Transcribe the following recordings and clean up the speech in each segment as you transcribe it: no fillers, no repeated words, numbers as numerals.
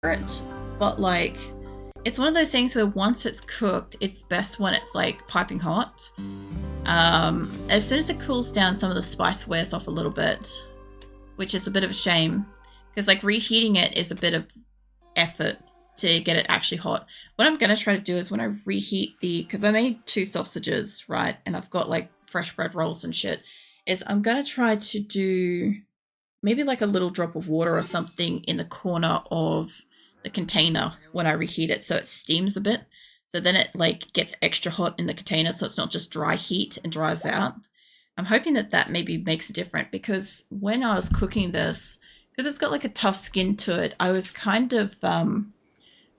it, but like it's one of those things where once it's cooked, it's best when it's like piping hot. As soon as it cools down, some of the spice wears off a little bit, which is a bit of a shame because like reheating it is a bit of effort to get it actually hot. What I'm going to try to do is when I reheat because I made 2 sausages, right? And I've got like fresh bread rolls and shit, is I'm going to try to do maybe like a little drop of water or something in the corner of the container when I reheat it so it steams a bit. So then it like gets extra hot in the container so it's not just dry heat and dries out. I'm hoping that maybe makes a difference because when I was cooking this, because it's got like a tough skin to it, I was kind of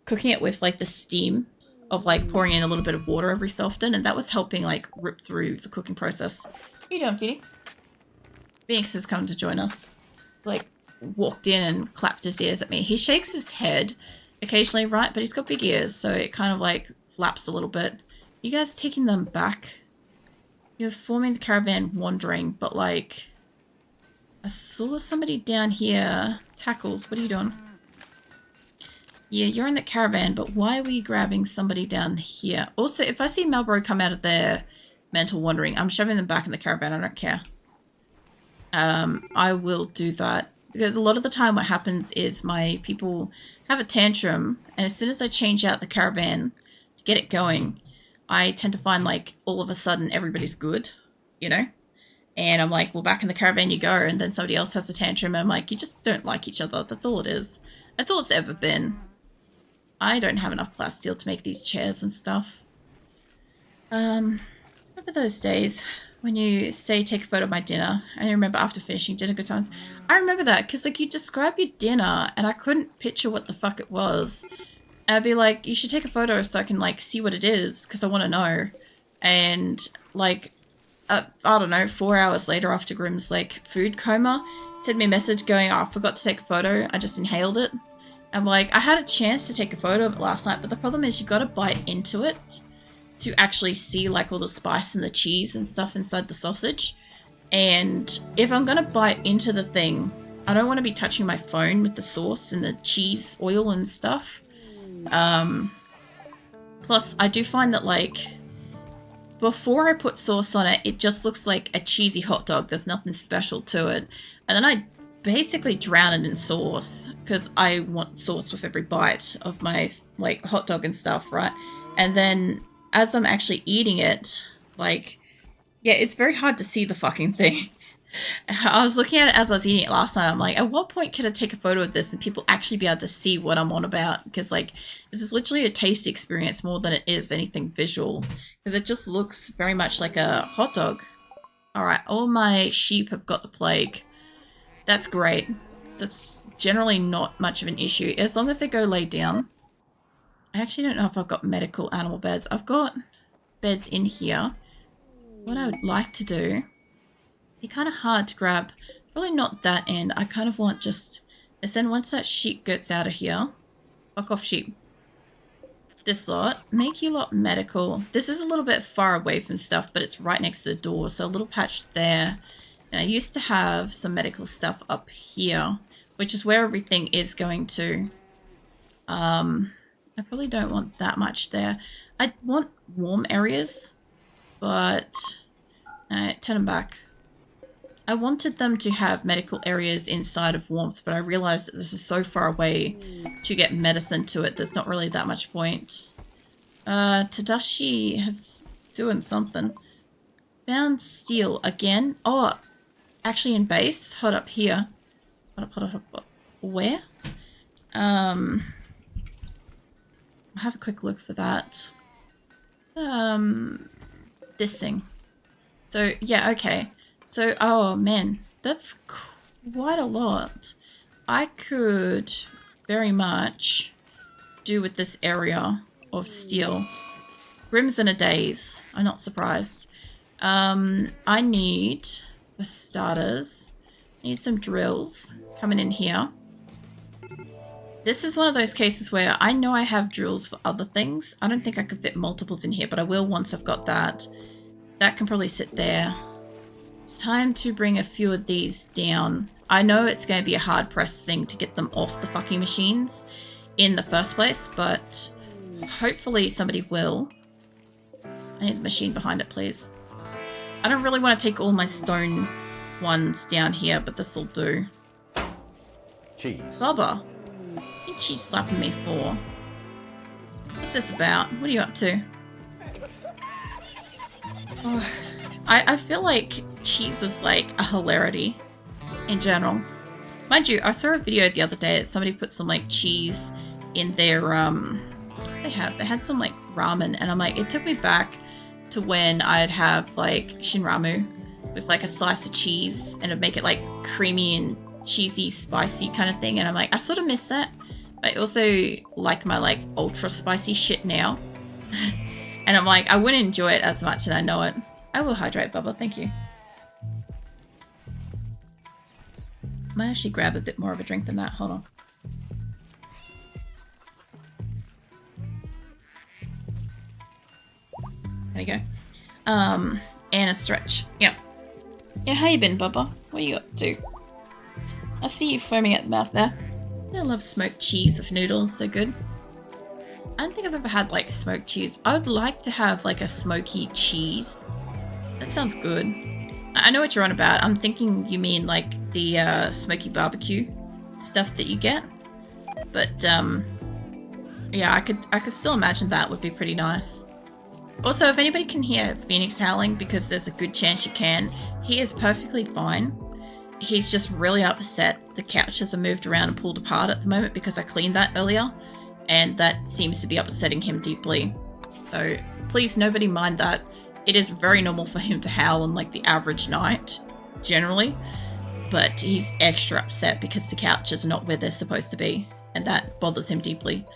cooking it with like the steam of like pouring in a little bit of water every so often, and that was helping like rip through the cooking process. How you doing, Phoenix? Phoenix has come to join us. Like walked in and clapped his ears at me. He shakes his head occasionally, right? But he's got big ears, so it kind of like flaps a little bit. You guys taking them back? You're forming the caravan wandering, but like I saw somebody down here. Tackles, what are you doing? Yeah, you're in the caravan, but why were you grabbing somebody down here? Also, if I see Marlboro come out of their mental wandering, I'm shoving them back in the caravan. I don't care. I will do that. Because a lot of the time what happens is my people have a tantrum, and as soon as I change out the caravan to get it going, I tend to find like all of a sudden everybody's good, you know? And I'm like, well, back in the caravan you go, and then somebody else has a tantrum, and I'm like, you just don't like each other. That's all it is. That's all it's ever been. I don't have enough plasteel to make these chairs and stuff. Remember those days when you say take a photo of my dinner, and I remember after finishing dinner good times? I remember that because like you describe your dinner and I couldn't picture what the fuck it was. And I'd be like, you should take a photo so I can like see what it is because I want to know. And like, I don't know, 4 hours later after Grimm's like food coma, sent me a message going, oh, I forgot to take a photo. I just inhaled it. I'm like, I had a chance to take a photo of it last night, but the problem is you got to bite into it to actually see like all the spice and the cheese and stuff inside the sausage. And if I'm going to bite into the thing, I don't want to be touching my phone with the sauce and the cheese oil and stuff. Plus, I do find that like before I put sauce on it, it just looks like a cheesy hot dog. There's nothing special to it. And then I basically drown it in sauce because I want sauce with every bite of my like hot dog and stuff, right? And then as I'm actually eating it, like, yeah, it's very hard to see the fucking thing. I was looking at it as I was eating it last night. I'm like, at what point could I take a photo of this and people actually be able to see what I'm on about? Because like, this is literally a taste experience more than it is anything visual. Because it just looks very much like a hot dog. All right, all my sheep have got the plague. That's great. That's generally not much of an issue. As long as they go lay down. I actually don't know if I've got medical animal beds. I've got beds in here. What I would like to do, be kind of hard to grab. Probably not that end. I kind of want just, and then once that sheep gets out of here, fuck off sheep. This lot, make you lot medical. This is a little bit far away from stuff, but it's right next to the door. So a little patch there. And I used to have some medical stuff up here, which is where everything is going to. I probably don't want that much there. I want warm areas, but turn them back. I wanted them to have medical areas inside of warmth, but I realized that this is so far away to get medicine to it. There's not really that much point. Tadashi is doing something. Found steel again. Oh, actually in base. Hold up here. Hold up. Where? I'll have a quick look for that. This thing. So, yeah, okay. So, oh man, that's quite a lot. I could very much do with this area of steel. Grimm's in a daze. I'm not surprised. I need, for starters, some drills coming in here. This is one of those cases where I know I have drills for other things. I don't think I could fit multiples in here, but I will once I've got that. That can probably sit there. It's time to bring a few of these down. I know it's going to be a hard pressed thing to get them off the fucking machines. in the first place, but hopefully somebody will. I need the machine behind it, please. I don't really want to take all my stone ones down here, but this will do. Cheese. Bubba, what are you cheese slapping me for? What's this about? What are you up to? Oh, I feel like cheese is like a hilarity in general. Mind you, I saw a video the other day that somebody put some like cheese in their they had some like ramen, and I'm like, it took me back to when I'd have like shinramu with like a slice of cheese and it'd make it like creamy and cheesy, spicy kind of thing, and I'm like, I sort of miss that. I also like my like ultra spicy shit now. And I'm like, I wouldn't enjoy it as much, and I know it. I will hydrate, Bubba, thank you. Might actually grab a bit more of a drink than that. Hold on. There you go. And a stretch. Yeah. Yeah, how you been, Bubba? What are you up to? I see you foaming at the mouth there. I love smoked cheese with noodles, so good. I don't think I've ever had like smoked cheese. I would like to have like a smoky cheese. That sounds good. I know what you're on about. I'm thinking you mean like the smoky barbecue stuff that you get. But yeah, I could still imagine that would be pretty nice. Also, if anybody can hear Phoenix howling, because there's a good chance you can, he is perfectly fine. He's just really upset the couches are moved around and pulled apart at the moment because I cleaned that earlier, and that seems to be upsetting him deeply. So please, nobody mind that. It is very normal for him to howl on like the average night, generally, but he's extra upset because the couches are not where they're supposed to be, and that bothers him deeply.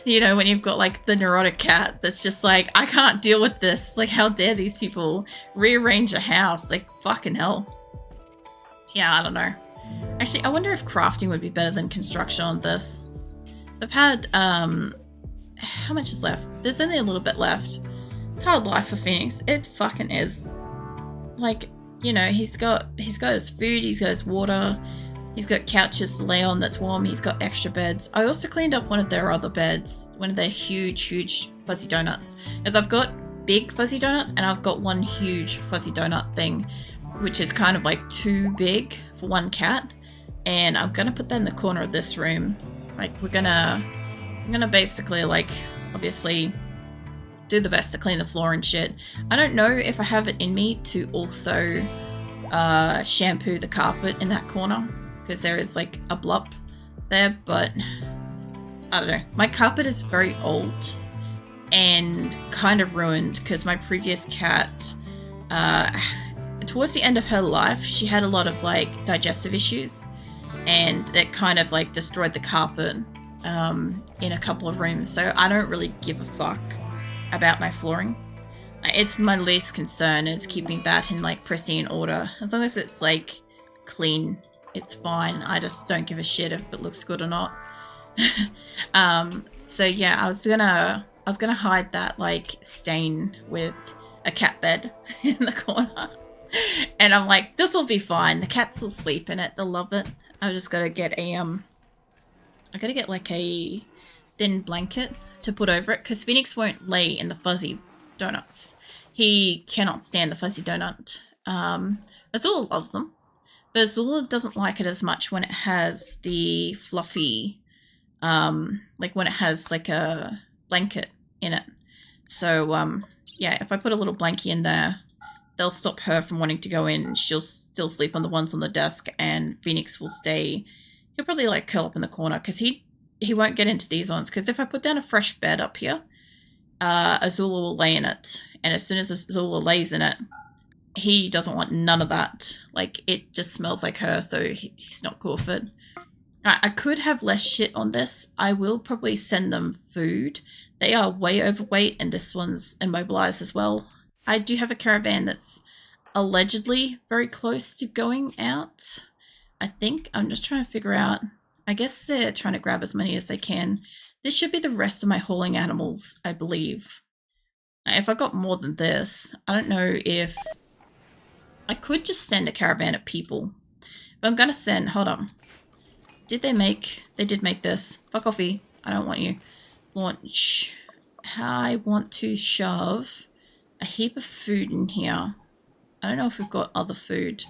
You know, when you've got like the neurotic cat that's just like, I can't deal with this. Like, how dare these people rearrange a house? Like, fucking hell. Yeah, I don't know. Actually, I wonder if crafting would be better than construction on this. I've had, how much is left? There's only a little bit left. It's hard life for Phoenix. It fucking is. Like, you know, he's got his food, he's got his water, he's got couches to lay on that's warm, he's got extra beds. I also cleaned up one of their other beds, one of their huge fuzzy donuts. As I've got big fuzzy donuts and I've got one huge fuzzy donut thing, which is kind of like too big for one cat. And I'm gonna put that in the corner of this room. Like, I'm gonna basically, like, obviously do the best to clean the floor and shit. I don't know if I have it in me to also shampoo the carpet in that corner, because there is like a blop there, but I don't know. My carpet is very old and kind of ruined because my previous cat, towards the end of her life, she had a lot of like digestive issues, and it kind of like destroyed the carpet in a couple of rooms. So I don't really give a fuck about my flooring. It's my least concern is keeping that in like pristine order. As long as it's like clean, it's fine. I just don't give a shit if it looks good or not. So yeah, I was gonna hide that like stain with a cat bed in the corner. And I'm like, this will be fine. The cats will sleep in it. They'll love it. I just gotta get a I gotta get like a thin blanket to put over it, because Phoenix won't lay in the fuzzy donuts. He cannot stand the fuzzy donut. Azula loves them, but Azula doesn't like it as much when it has the fluffy, like when it has like a blanket in it. So yeah, if I put a little blankie in there, they'll stop her from wanting to go in. She'll still sleep on the ones on the desk, and Phoenix will stay. He'll probably like curl up in the corner because he won't get into these ones. Because if I put down a fresh bed up here, Azula will lay in it, and as soon as Azula lays in it, he doesn't want none of that. Like, it just smells like her, so he's not cool with it. I could have less shit on this. I will probably send them food. They are way overweight, and this one's immobilized as well. I do have a caravan that's allegedly very close to going out, I think. I'm just trying to figure out. I guess they're trying to grab as many as they can. This should be the rest of my hauling animals, I believe. If I got more than this, I don't know if... I could just send a caravan of people. But I'm going to send... Hold on. Did they make... They did make this. Fuck off, E. I don't want you. Launch. I want to shove a heap of food in here. I don't know if we've got other food.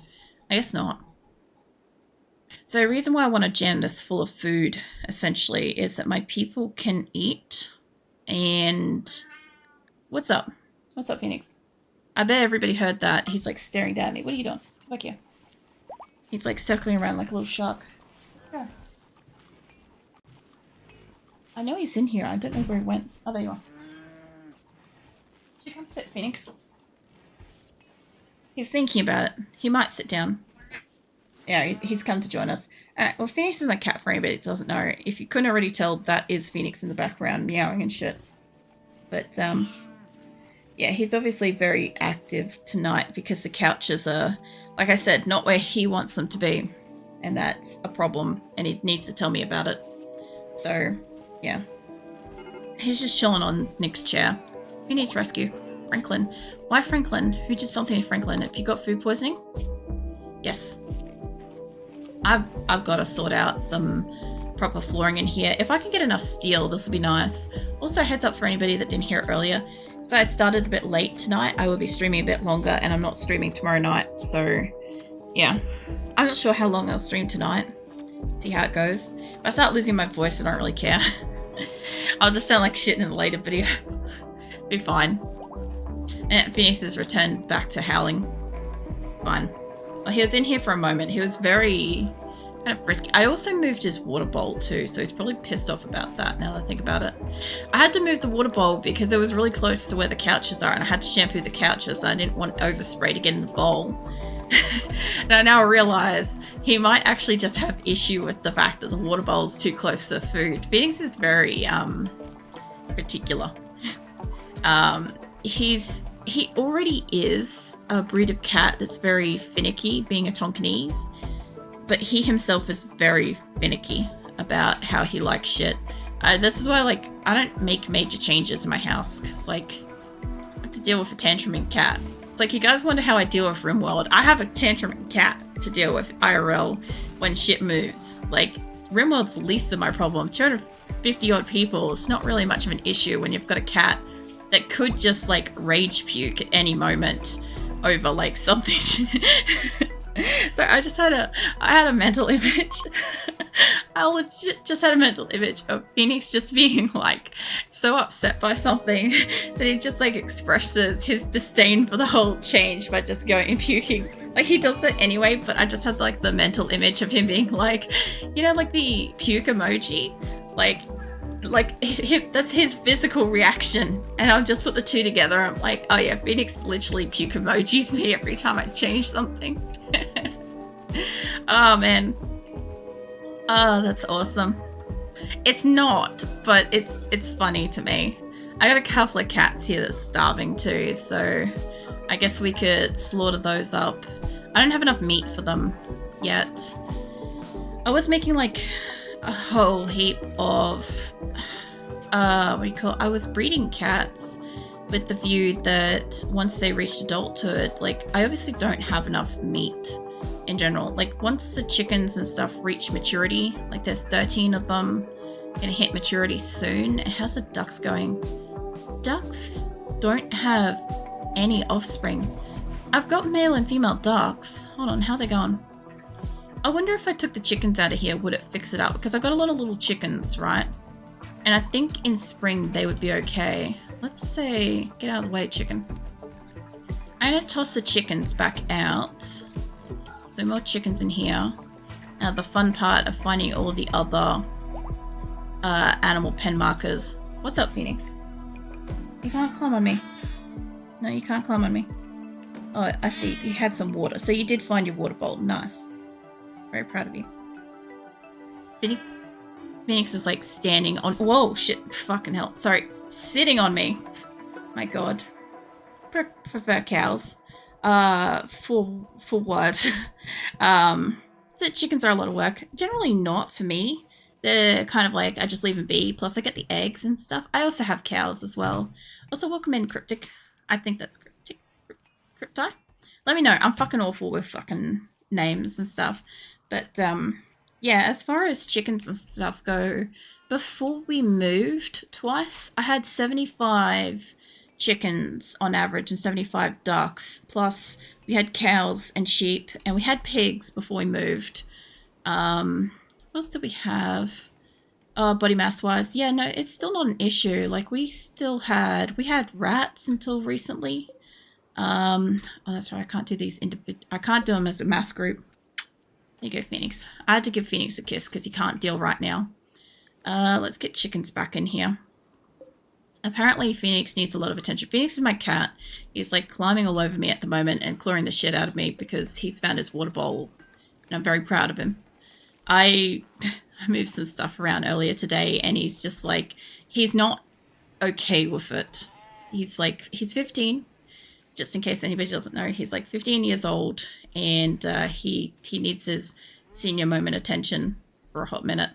I guess not. So the reason why I want to jam this full of food, essentially, is that my people can eat. And... What's up? What's up, Phoenix? I bet everybody heard that. He's like staring down at me. What are you doing? Come back here. He's like circling around like a little shark. Yeah. I know he's in here. I don't know where he went. Oh, there you are. You come sit, Phoenix. He's thinking about it. He might sit down. Yeah, he's come to join us. Alright, well, Phoenix is my cat for anybody that doesn't know. If you couldn't already tell, that is Phoenix in the background meowing and shit. But, yeah, he's obviously very active tonight because the couches are, like I said, not where he wants them to be. And that's a problem, and he needs to tell me about it. So, yeah. He's just chilling on Nick's chair. Who needs rescue? Franklin. Why Franklin? Who did something to Franklin? Have you got food poisoning? Yes. I've got to sort out some proper flooring in here. If I can get enough steel, this would be nice. Also, heads up for anybody that didn't hear it earlier. So I started a bit late tonight. I will be streaming a bit longer, and I'm not streaming tomorrow night. So, yeah. I'm not sure how long I'll stream tonight. See how it goes. If I start losing my voice, I don't really care. I'll just sound like shit in the later videos. Be fine. And Phoenix has returned back to howling. Fine. Well, he was in here for a moment. He was very kind of frisky. I also moved his water bowl too, so he's probably pissed off about that now that I think about it. I had to move the water bowl because it was really close to where the couches are, and I had to shampoo the couches, and I didn't want overspray to get in the bowl. And I now realize he might actually just have issue with the fact that the water bowl is too close to the food. Phoenix is very particular. He already is a breed of cat that's very finicky, being a Tonkinese, but he himself is very finicky about how he likes shit. This is why, like, I don't make major changes in my house, because, like, I have to deal with a tantruming cat. It's like, you guys wonder how I deal with RimWorld. I have a tantruming cat to deal with IRL when shit moves. Like, RimWorld's least of my problem. 250 odd people, it's not really much of an issue when you've got a cat that could just, like, rage puke at any moment over, like, something. So I had a mental image. I legit just had a mental image of Phoenix just being, like, so upset by something that he just, like, expresses his disdain for the whole change by just going and puking. Like, he does it anyway, but I just had, like, the mental image of him being, like, you know, like the puke emoji? Like that's his physical reaction, and I'll just put the two together. I'm like, oh yeah, Phoenix literally puke emojis me every time I change something. Oh man, oh that's awesome. It's not, but it's funny to me. I got a couple of cats here that's starving too, so I guess we could slaughter those up. I don't have enough meat for them yet. I was making like a whole heap of what do you call it? I was breeding cats with the view that once they reached adulthood, like, I obviously don't have enough meat in general. Like, once the chickens and stuff reach maturity, like there's 13 of them gonna hit maturity soon. And how's the ducks going? Ducks don't have any offspring. I've got male and female ducks. Hold on, how are they going? I wonder if I took the chickens out of here, would it fix it up? Because I've got a lot of little chickens, right? And I think in spring they would be okay. Let's say, get out of the way, chicken. I'm gonna toss the chickens back out. So more chickens in here. Now the fun part of finding all the other animal pen markers. What's up, Phoenix? You can't climb on me. No, you can't climb on me. Oh, I see. You had some water. So you did find your water bowl. Nice. Very proud of you. Phoenix is like standing on... Whoa, shit. Fucking hell. Sorry. Sitting on me. My god. Prefer cows. For what? So chickens are a lot of work. Generally not for me. They're kind of like, I just leave them be. Plus I get the eggs and stuff. I also have cows as well. Also, welcome in, Cryptic. I think that's Cryptic. Crypti? Let me know. I'm fucking awful with fucking names and stuff. But, Yeah, as far as chickens and stuff go, before we moved twice, I had 75 chickens on average and 75 ducks. Plus, we had cows and sheep, and we had pigs before we moved. What else did we have? Body mass wise, yeah, no, it's still not an issue. Like we had rats until recently. Oh, that's right. I can't do these I can't do them as a mass group. There you go, Phoenix. I had to give Phoenix a kiss because he can't deal right now. Let's get chickens back in here. Apparently, Phoenix needs a lot of attention. Phoenix is my cat. He's like climbing all over me at the moment and clawing the shit out of me because he's found his water bowl, and I'm very proud of him. I moved some stuff around earlier today, and he's just like, he's not okay with it. He's 15. Just in case anybody doesn't know, he's like 15 years old, and he needs his senior moment attention for a hot minute.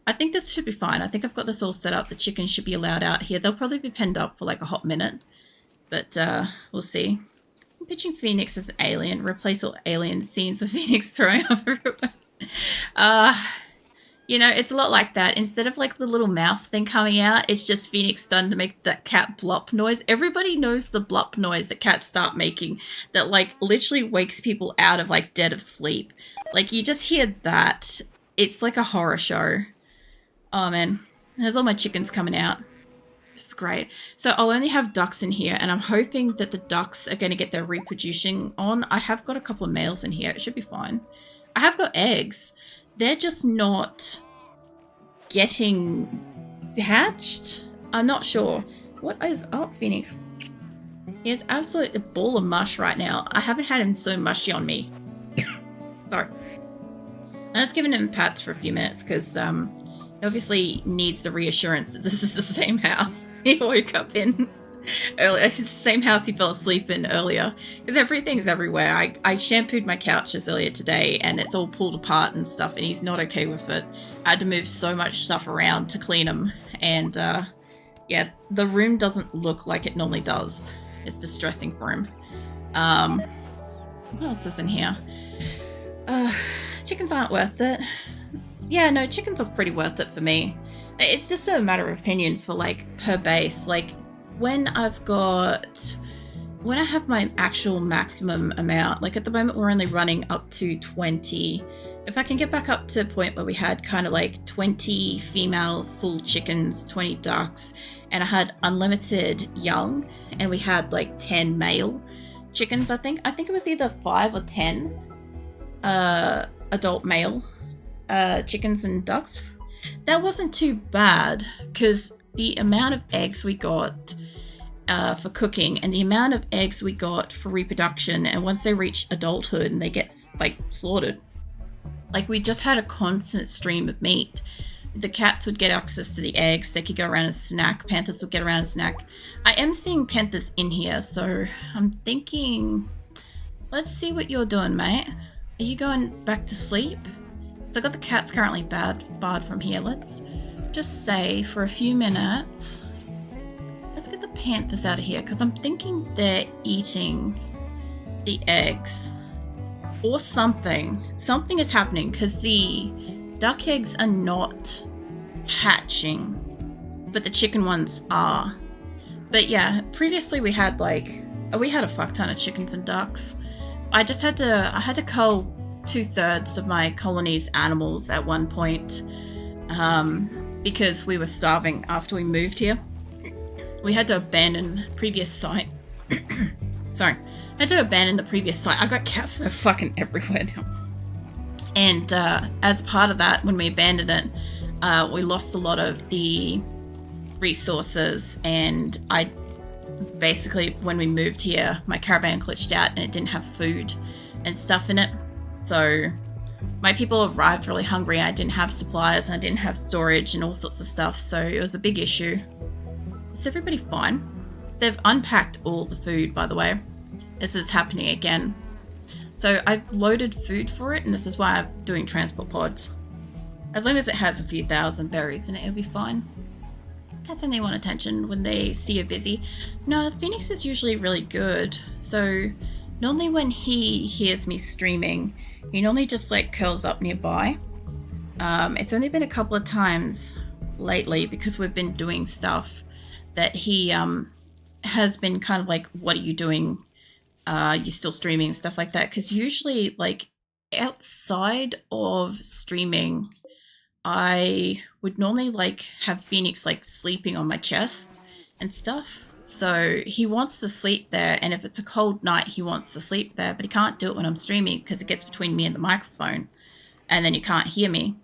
I think this should be fine. I think I've got this all set up. The chickens should be allowed out here. They'll probably be penned up for like a hot minute, but we'll see. I'm pitching Phoenix as an alien. Replace all alien scenes of Phoenix throwing up everywhere. You know, it's a lot like that. Instead of like the little mouth thing coming out, it's just Phoenix starting to make that cat blop noise. Everybody knows the blop noise that cats start making that like literally wakes people out of like dead of sleep. Like you just hear that. It's like a horror show. Oh man, there's all my chickens coming out. It's great. So I'll only have ducks in here, and I'm hoping that the ducks are going to get their reproducing on. I have got a couple of males in here. It should be fine. I have got eggs. They're just not getting hatched. I'm not sure. What is up, Phoenix? He is absolutely a ball of mush right now. I haven't had him so mushy on me. Sorry. I'm just giving him pats for a few minutes because he obviously needs the reassurance that this is the same house he woke up in earlier. It's the same house he fell asleep in earlier because everything's everywhere. I shampooed my couches earlier today and it's all pulled apart and stuff, and he's not okay with it. I had to move so much stuff around to clean them, and yeah, the room doesn't look like it normally does. It's distressing for him. What else is in here? Chickens aren't worth it. Yeah, no, chickens are pretty worth it for me. It's just a matter of opinion for like per base. Like when I have my actual maximum amount, like at the moment we're only running up to 20. If I can get back up to a point where we had kind of like 20 female full chickens, 20 ducks, and I had unlimited young, and we had like 10 male chickens, I think it was either 5 or 10 adult male chickens and ducks. That wasn't too bad because the amount of eggs we got for cooking and the amount of eggs we got for reproduction, and once they reach adulthood and they get like slaughtered, like we just had a constant stream of meat. The cats would get access to the eggs. They could go around and snack. Panthers would get around and snack. I am seeing panthers in here, so I'm thinking, let's see what you're doing, mate. Are you going back to sleep? So I got the cats currently barred from here. Let's just say for a few minutes, let's get the panthers out of here because I'm thinking they're eating the eggs or something. Something is happening because the duck eggs are not hatching, but the chicken ones are. But yeah, previously we had a fuck ton of chickens and ducks. I had to cull 2/3 of my colony's animals at one point because we were starving after we moved here. We had to abandon previous site. Sorry. I had to abandon the previous site. I got cat fur fucking everywhere now. And as part of that, when we abandoned it, we lost a lot of the resources, and I basically, when we moved here, my caravan glitched out and it didn't have food and stuff in it. So my people arrived really hungry, and I didn't have supplies and I didn't have storage and all sorts of stuff. So it was a big issue. Is everybody fine? They've unpacked all the food, by the way. This is happening again. So I've loaded food for it, and this is why I'm doing transport pods. As long as it has a few thousand berries in it, it'll be fine. Cats only want attention when they see you're busy. No, Phoenix is usually really good. So normally when he hears me streaming, he normally just like curls up nearby It's only been a couple of times lately because we've been doing stuff that he has been kind of like, what are you doing? You still streaming, stuff like that. Because usually, like, outside of streaming, I would normally like have Phoenix like sleeping on my chest and stuff. So he wants to sleep there, and if it's a cold night, he wants to sleep there, but he can't do it when I'm streaming because it gets between me and the microphone, and then you can't hear me.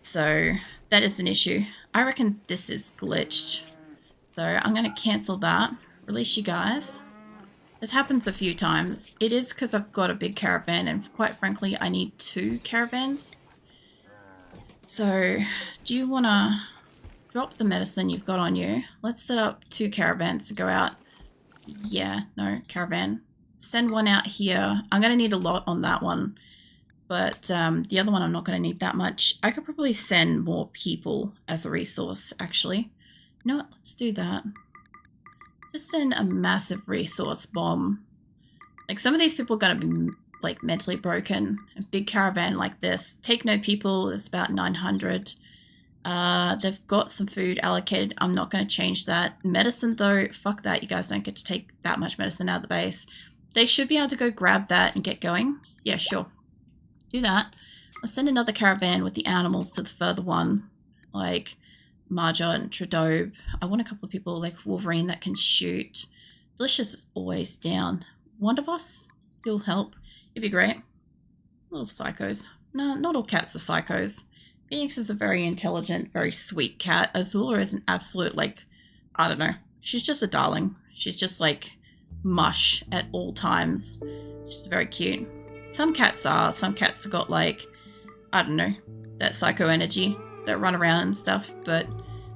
So that is an issue. I reckon this is glitched. So I'm going to cancel that. Release you guys. This happens a few times. It is because I've got a big caravan, and quite frankly, I need 2 caravans. So, do you want to drop the medicine you've got on you? Let's set up 2 caravans to go out. Yeah, no, caravan. Send one out here. I'm going to need a lot on that one. But the other one, I'm not going to need that much. I could probably send more people as a resource, actually. You know what? Let's do that. Just send a massive resource bomb. Like, some of these people are going to be like mentally broken. A big caravan like this. Take no people is about 900. They've got some food allocated. I'm not going to change that. Medicine though, fuck that. You guys don't get to take that much medicine out of the base. They should be able to go grab that and get going. Yeah, sure. Do that. Let's send another caravan with the animals to the further one. Like Marja and Trudeau. I want a couple of people like Wolverine that can shoot. Delicious is always down. Wonderboss, you'll help. It'd be great. Little psychos. No, not all cats are psychos. Phoenix is a very intelligent, very sweet cat. Azula is an absolute, like, I don't know. She's just a darling. She's just like mush at all times. She's very cute. Some cats are. Some cats have got like, I don't know, that psycho energy that run around and stuff, but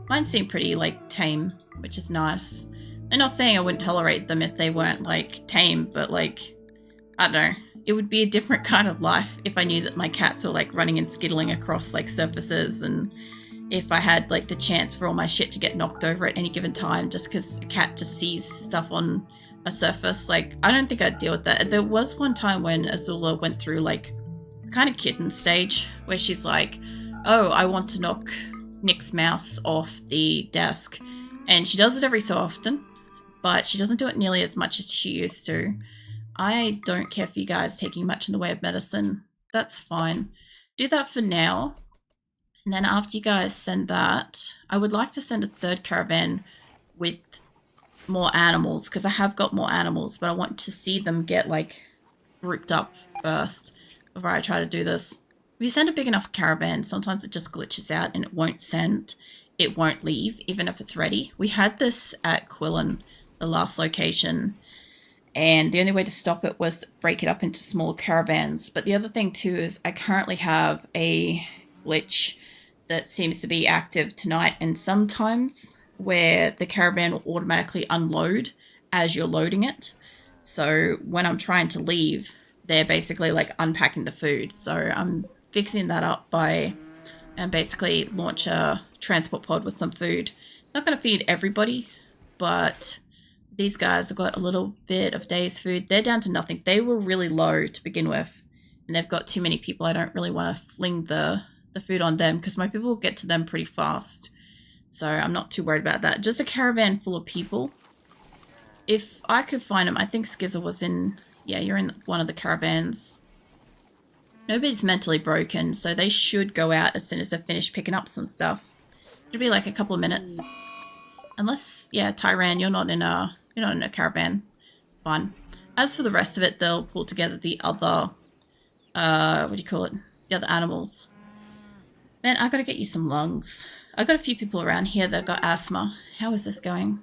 mine seem pretty like tame, which is nice. I'm not saying I wouldn't tolerate them if they weren't like tame, but like, I don't know, it would be a different kind of life if I knew that my cats were like running and skittling across like surfaces, and if I had like the chance for all my shit to get knocked over at any given time just because a cat just sees stuff on a surface. Like, I don't think I'd deal with that. There was one time when Azula went through like kind of kitten stage where she's like, oh, I want to knock Nick's mouse off the desk, and she does it every so often, but she doesn't do it nearly as much as she used to. I don't care for you guys taking much in the way of medicine. That's fine. Do that for now. And then after you guys send that, I would like to send a 3rd caravan with more animals, because I have got more animals, but I want to see them get like grouped up first before I try to do this. If you send a big enough caravan, sometimes it just glitches out and it won't send. It won't leave, even if it's ready. We had this at Quillen, the last location, and the only way to stop it was to break it up into small caravans. But the other thing too is I currently have a glitch that seems to be active tonight and sometimes, where the caravan will automatically unload as you're loading it. So when I'm trying to leave, they're basically like unpacking the food. So I'm fixing that up by basically launch a transport pod with some food. It's not going to feed everybody, but these guys have got a little bit of day's food. They're down to nothing. They were really low to begin with, and they've got too many people. I don't really want to fling the food on them because my people will get to them pretty fast. So I'm not too worried about that. Just a caravan full of people. If I could find them, I think Skizzer was in, yeah, you're in one of the caravans. Nobody's mentally broken, so they should go out as soon as they're finished picking up some stuff. It'll be like a couple of minutes. Unless, yeah, Tyran, you're not in a caravan. It's fine. As for the rest of it, they'll pull together the other, what do you call it? The other animals. Man, I gotta get you some lungs. I got a few people around here that got asthma. How is this going?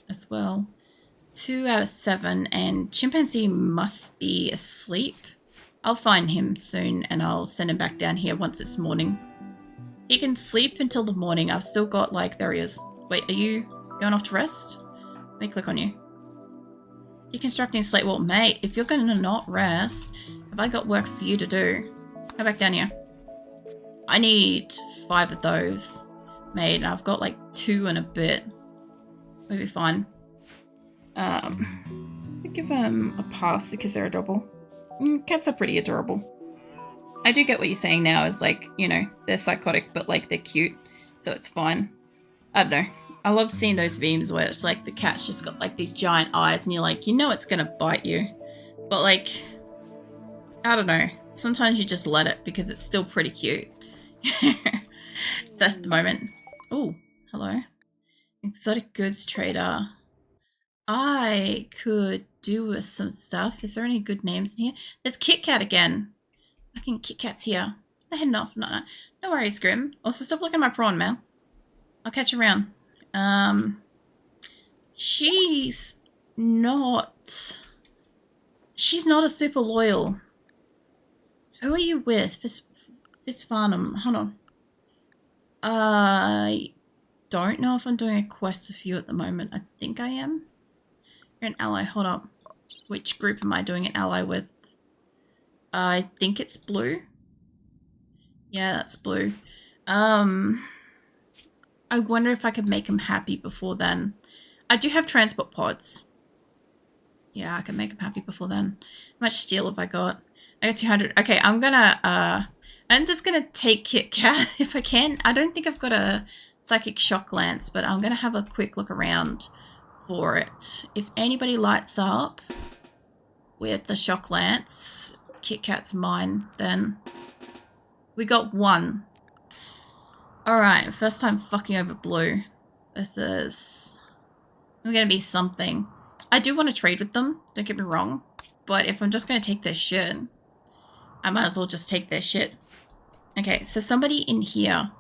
As well. 2 out of 7, and Chimpanzee must be asleep. I'll find him soon and I'll send him back down here once it's morning. He can sleep until the morning. I've still got like, there he is. Wait, are you going off to rest? Let me click on you. Deconstructing slate. Well, mate, if you're going to not rest, have I got work for you to do? Come back down here. I need 5 of those made, and I've got like 2 and a bit. We'll be fine. So give them a pass because they're adorable. Cats are pretty adorable. I do get what you're saying now is like, you know, they're psychotic, but like they're cute, so it's fine. I don't know. I love seeing those memes where it's like the cat's just got like these giant eyes and you're like, you know it's gonna bite you. But like, I don't know. Sometimes you just let it because it's still pretty cute. So that's the moment. Oh, hello. Exotic goods trader. I could do with some stuff. Is there any good names in here? There's Kit Kat again. Fucking Kit Kat's here. They're heading off. No worries, Grim. Also, stop looking at my prawn, Mel. I'll catch you around. She's not a super loyal. Who are you with? Fitz Farnham. Hold on. I don't know if I'm doing a quest with you at the moment. I think I am. You're an ally. Hold up. Which group am I doing an ally with? I think it's blue. Yeah, that's blue. I wonder if I could make him happy before then. I do have transport pods. Yeah, I can make him happy before then. How much steel have I got? I got 200. Okay, I'm just gonna take Kit Kat if I can. I don't think I've got a psychic shock lance, but I'm gonna have a quick look around for it. If anybody lights up with the shock lance, Kit Kat's mine, then we got one. Alright, first time fucking over blue. This is gonna be something. I do want to trade with them, don't get me wrong, but if I'm just gonna take their shit, I might as well just take their shit. Okay, so somebody in here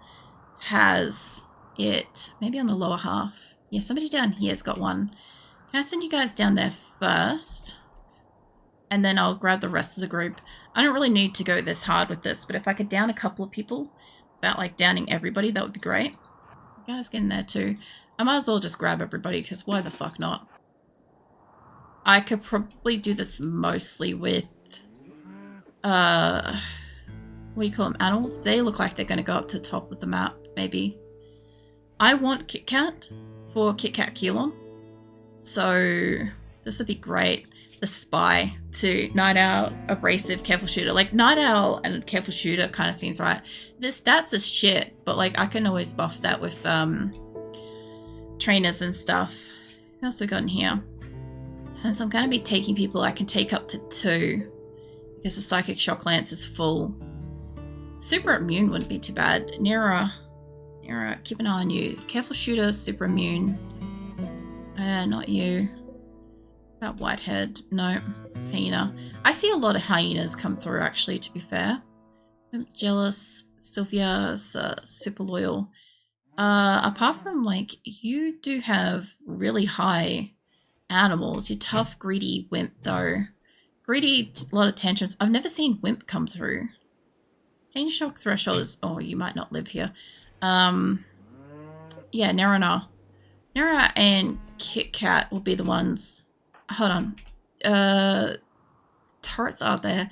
has it, maybe on the lower half. Yeah, somebody down here has got one. Can I send you guys down there first? And then I'll grab the rest of the group. I don't really need to go this hard with this, but if I could down a couple of people, without like downing everybody, that would be great. You guys get in there too. I might as well just grab everybody, because why the fuck not? I could probably do this mostly with, what do you call them, animals? They look like they're going to go up to the top of the map, maybe. I want Kit Kat for Kit Kat Keelon. So this would be great. The spy to Night Owl, Abrasive, Careful Shooter. Like Night Owl and Careful Shooter kind of seems right. The stats are shit, but like I can always buff that with trainers and stuff. What else we got in here? Since I'm going to be taking people, I can take up to 2 because the Psychic Shock Lance is full. Super Immune wouldn't be too bad. Nira, keep an eye on you. Careful Shooter, Super Immune. Not you. About Whitehead. No. Hyena. I see a lot of hyenas come through, actually, to be fair. I'm jealous. Sylvia's super loyal. Apart from, like, you do have really high animals. You're tough, greedy wimp, though. Greedy, a lot of tensions. I've never seen wimp come through. Pain shock threshold is... Oh, you might not live here. Yeah, Nara and Kit Kat will be the ones... Hold on. Turrets are there.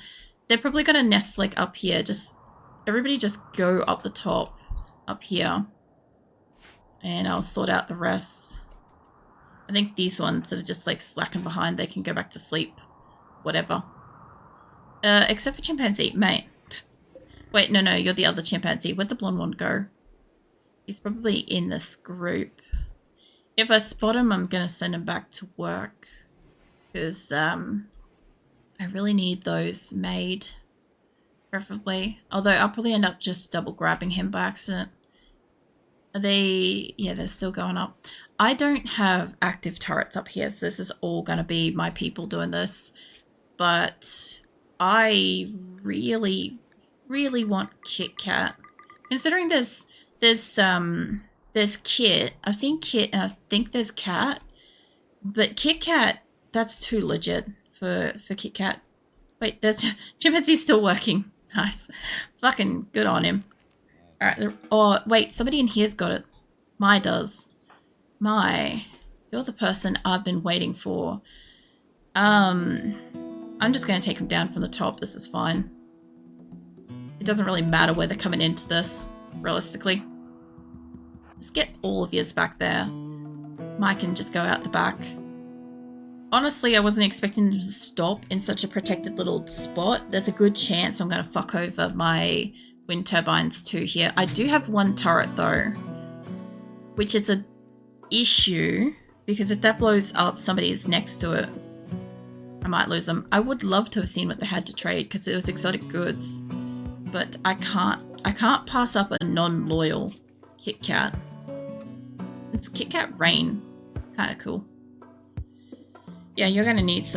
They're probably going to nest, like, up here. Everybody just go up the top. Up here. And I'll sort out the rest. I think these ones that are just, like, slacking behind, they can go back to sleep. Whatever. Except for Chimpanzee. Mate. Wait, no, you're the other chimpanzee. Where'd the blonde one go? He's probably in this group. If I spot him, I'm going to send him back to work. Because I really need those made. Preferably. Although I'll probably end up just double grabbing him by accident. Yeah, they're still going up. I don't have active turrets up here, so this is all going to be my people doing this. But I really, really want Kit Kat. Considering there's Kit. I've seen Kit and I think there's Kat. But Kit Kat, that's too legit for Kit Kat. Wait, there's Chimpanzee's still working. Nice. Fucking good on him. Alright, oh, wait, somebody in here's got it. My does. You're the person I've been waiting for. I'm just going to take him down from the top. This is fine. It doesn't really matter where they're coming into this, realistically. Let's get all of yours back there. Mike can just go out the back. Honestly, I wasn't expecting them to stop in such a protected little spot. There's a good chance I'm going to fuck over my wind turbines too here. I do have one turret though, which is an issue because if that blows up, somebody is next to it. I might lose them. I would love to have seen what they had to trade because it was exotic goods, but I can't pass up a non-loyal Kit Kat. It's Kit Kat Rain. It's kind of cool. Yeah, you're going to need some.